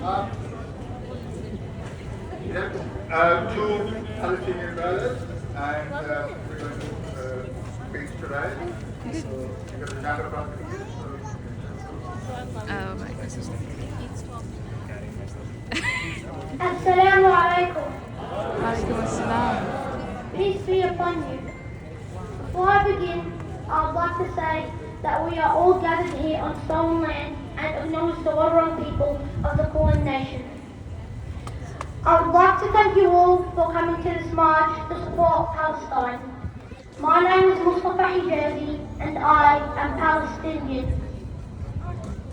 Um, yeah, two Palestinian brothers, and we're going to speak today. So you got the chapter from Oh my goodness. Assalamu alaikum. Alaikum assalam. Peace be upon you. Before I begin, I would like to say that we are all gathered here on stolen land and acknowledge the Wadawurrung people of the Kulin Nation. I would like to thank you all for coming to this march to support Palestine. My name is Mustafa Hijazi and I am Palestinian.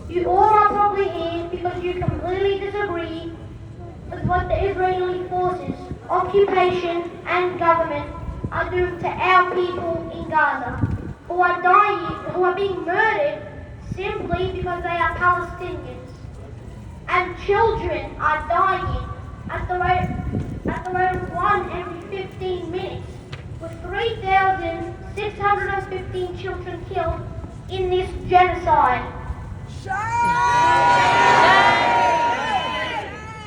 You all are probably here because you completely disagree with what the Israeli forces, occupation and government are doing to our people in Gaza, who are dying, who are being murdered simply because they are Palestinians. And children are dying at the rate of 1 every 15 minutes, with 3,615 children killed in this genocide.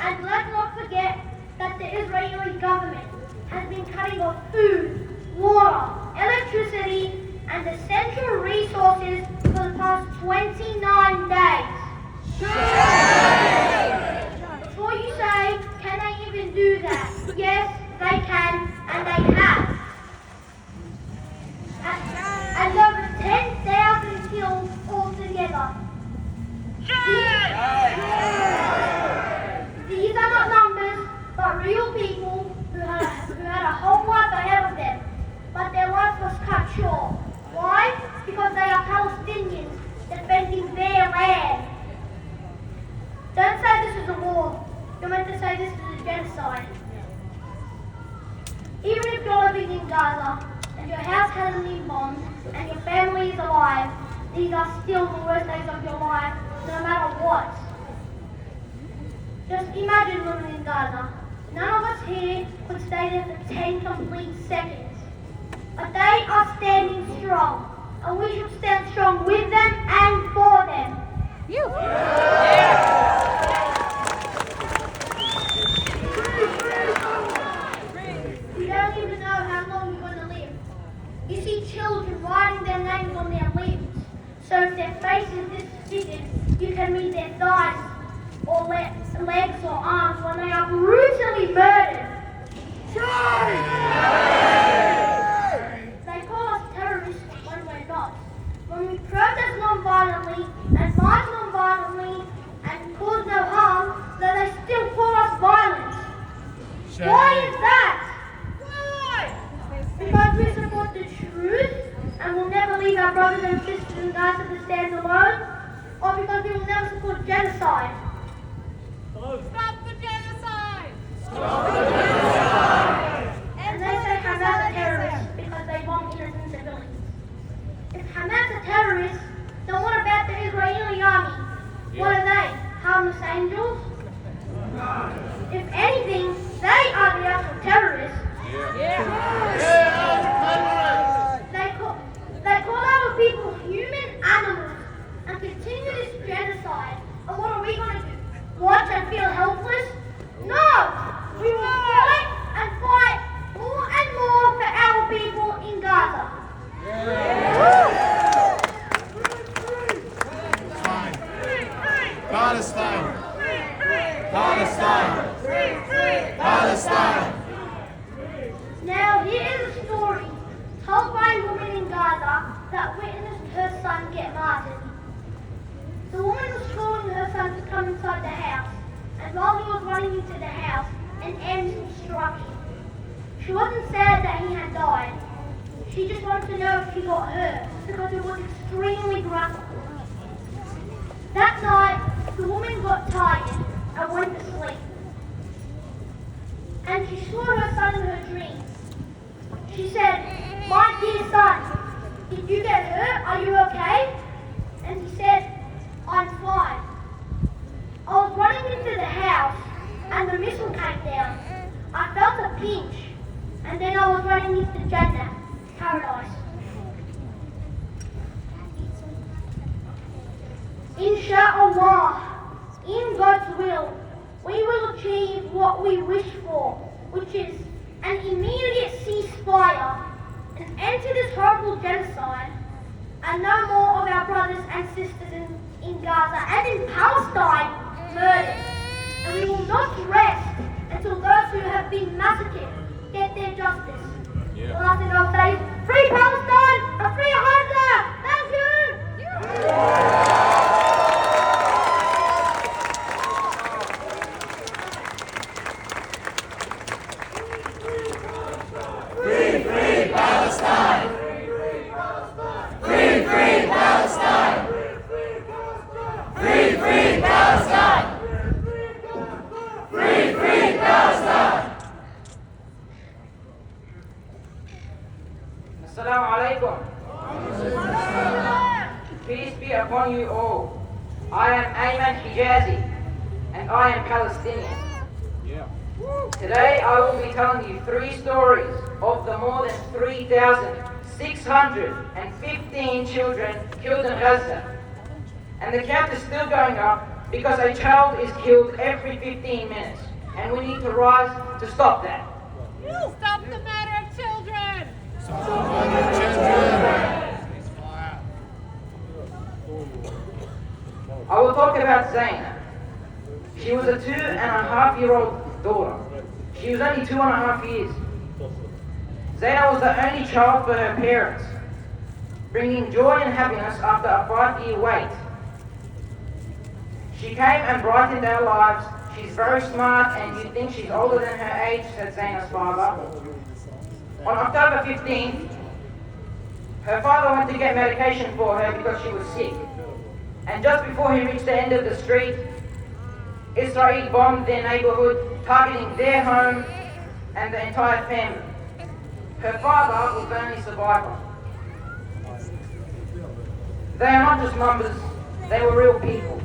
And let's not forget that the Israeli government has been cutting off food, water, electricity, and essential resources for the past 29 days. Before you say, can they even do that? Yes, they can, and they have. And over 10,000 killed altogether. These are not numbers, but real people who had a whole life ahead of them, but their life was cut short. Why? Because they are Palestinians defending their land. Don't say this is a war. You're meant to say this is a genocide. Even if you're living in Gaza and your house hasn't been bombed and your family is alive, these are still the worst days of your life, no matter what. Just imagine living in Gaza. None of us here could stay there for 10 complete seconds. But they are standing strong, and we should stand strong with them and for them. You. We don't even know how long you're going to live. You see children writing their names on their limbs, so if their face is disfigured, you can read their thighs or legs or arms when they are brutally murdered. They call us terrorists when we're not. When we protest non-violently and march non-violently and cause no harm, then they still call us violent. Why is that? Why? Because we support the truth and will never leave our brothers and sisters in Gaza to stand alone, or because we will never support genocide. Stop the genocide! Stop the genocide! And they say Hamas are terrorists because they bomb innocent civilians. If Hamas are terrorists, then what about the Israeli army? What are they? Harmless angels? If anything, they are the actual terrorists. They call our people human animals and continue this genocide. And what are we going to do? Watch and feel helpless? No! We will fight and fight more and more for our people in Gaza. Palestine! Palestine! Palestine! Now here is a story told by a woman in Gaza that witnessed her son get martyred. The woman was calling her son to come inside the house, and while he was running into the house, an ambulance struck him. She wasn't sad that he had died. She just wanted to know if he got hurt, because it was extremely graphic. That night, the woman got tired and went to sleep. And she saw her son in her dreams. She said, "My dear son, did you get hurt? Are you okay?" And he said, "I'm fine. I was running into the house and the missile came down. I felt a pinch and then I was running into Jannah, paradise." Insha'Allah, in God's will, what we wish for, which is an immediate ceasefire, an end to this horrible genocide, and no more of our brothers and sisters in Gaza and in Palestine murdered. And we will not rest until those who have been massacred get their justice. The last thing I'll say is, free Palestine and free Gaza! Thank you! Free Palestine! Free Palestine! Free Palestine! Free Palestine! Assalamu alaikum. Peace be upon you all. I am Ayman Hijazi and I am Palestinian. Today I will be telling you 3 stories of the more than 3,615 children killed in Gaza. And the count is still going up because a child is killed every 15 minutes. And we need to rise to stop that. Stop the murder of children! I will talk about Zainab. She was a 2.5-year-old daughter. She was only 2.5 years. Zainab was the only child for her parents, bringing joy and happiness after a 5-year wait. She came and brightened our lives. She's very smart and you'd think she's older than her age, said Zainab's father. On October 15th, her father went to get medication for her because she was sick. And just before he reached the end of the street, Israel bombed their neighborhood, targeting their home and the entire family. Her father was the only survivor. They are not just numbers, they were real people.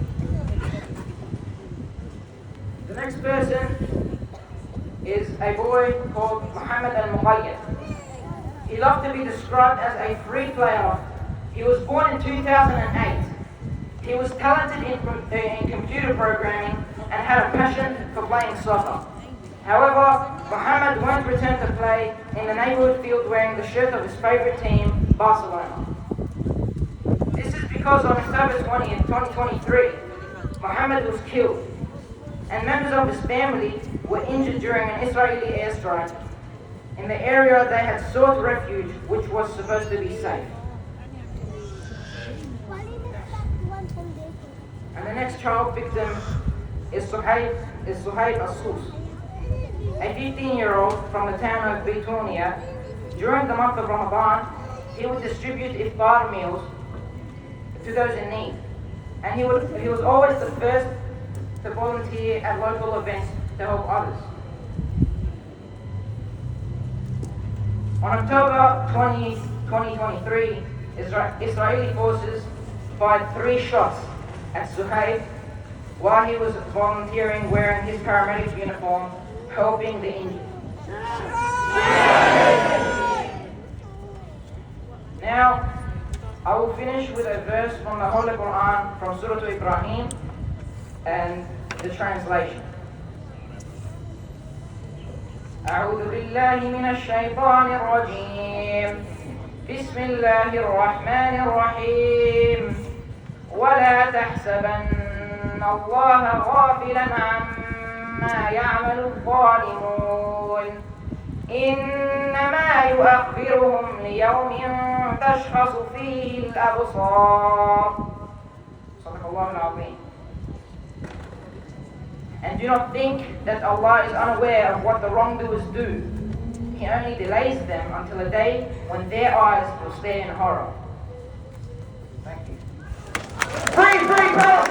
The next person is a boy called Muhammad al-Muqayyad. He loved to be described as a free player. He was born in 2008. He was talented in computer programming and had a passion for playing soccer. However, Muhammad won't return to play in the neighborhood field wearing the shirt of his favorite team, Barcelona. This is because on October 20th, 2023, Muhammad was killed, and members of his family were injured during an Israeli airstrike in the area they had sought refuge, which was supposed to be safe. And the next child victim is Suhaib As-Sus, a 15-year-old from the town of Baytounia. During the month of Ramadan, he would distribute iftar meals to those in need. And he was always the first to volunteer at local events to help others. On October 20, 2023, Israeli forces fired 3 shots at Suhaib while he was volunteering wearing his paramedic uniform, helping the injured. Now, I will finish with a verse from the Holy Quran from Surah Ibrahim and the translation. أعوذ بالله من الشيطان الرجيم بسم الله الرحمن الرحيم ولا تحسبن الله غافلا عما يعمل الظالمون إنما يؤخرهم ليوم تشخص فيه الأبصار صدق الله العظيم. And do not think that Allah is unaware of what the wrongdoers do. He only delays them until a day when their eyes will stare in horror. Thank you. Free Palestine!